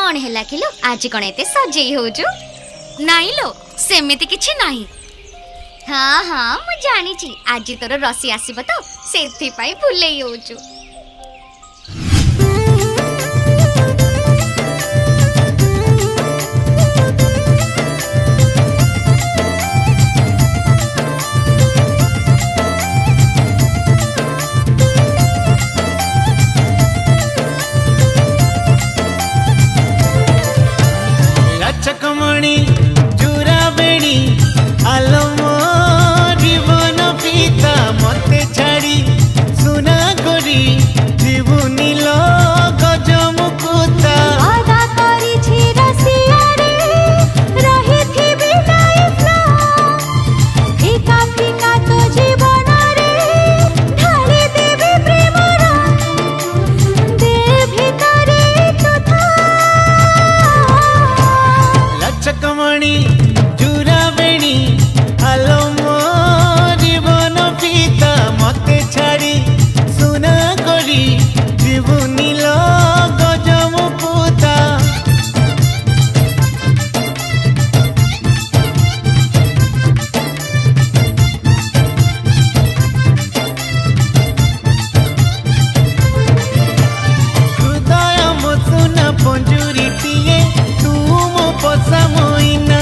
कौन है किलो आज कौन एते सजेई होजु नाई लो सेमिति किछि नाही। हाँ हाँ मु जानी छी आज तोर रसी आसीब तो सेथि पई फुलेई होजु। चकमणी जुरा बेणी आलमो जीवन पिता मते छाड़ी सुना करी जीवनी लो गजमुकुता आदा करी छी रसिया रे रही थी बिनाई फ्लो फीका फीका तो जीवन रे ढाली देवी प्रेम रा दे भितरे तो था चकमणी जुरा बेणी आलमो जीवन पिता मते छाड़ी सुना करी जीवनी लो गजमुकुता हृदय मो सुना पंजुरी टिए तू मो पसा मोइना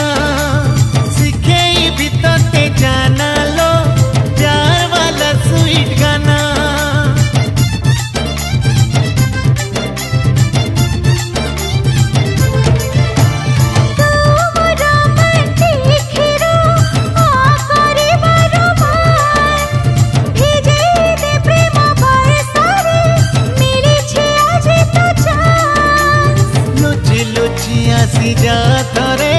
सिखेई भीतते जाना लो प्यार वाला स्वीट गाना लुची लुची आसी जा थरे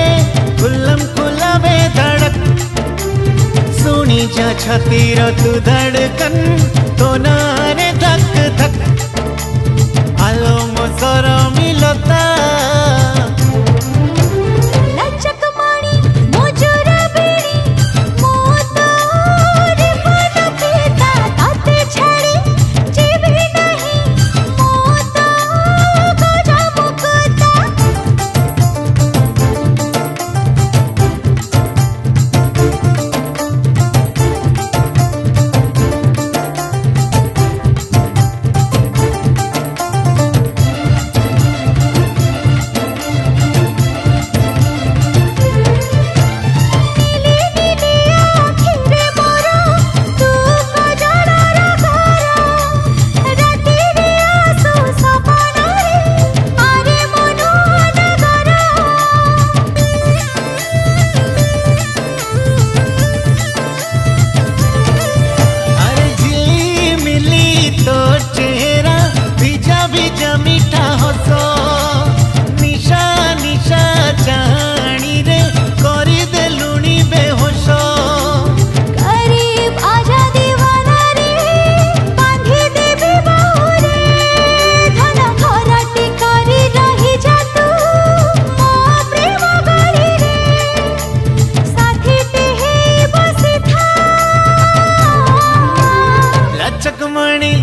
खुल्लम खुला बे धड़क सुनी जा छतीर तू धड़कन तो नारे धक धक आलो मोसर मिलता मीठा हसो निशा निशा जानी रे करी दे लुणी बेहोश करीब आजा दीवाना रे बांधी देवी बहुरे धन घरटी करी रही जा तू मो प्रेम गरी रे साथी ते बसी था लचकमणी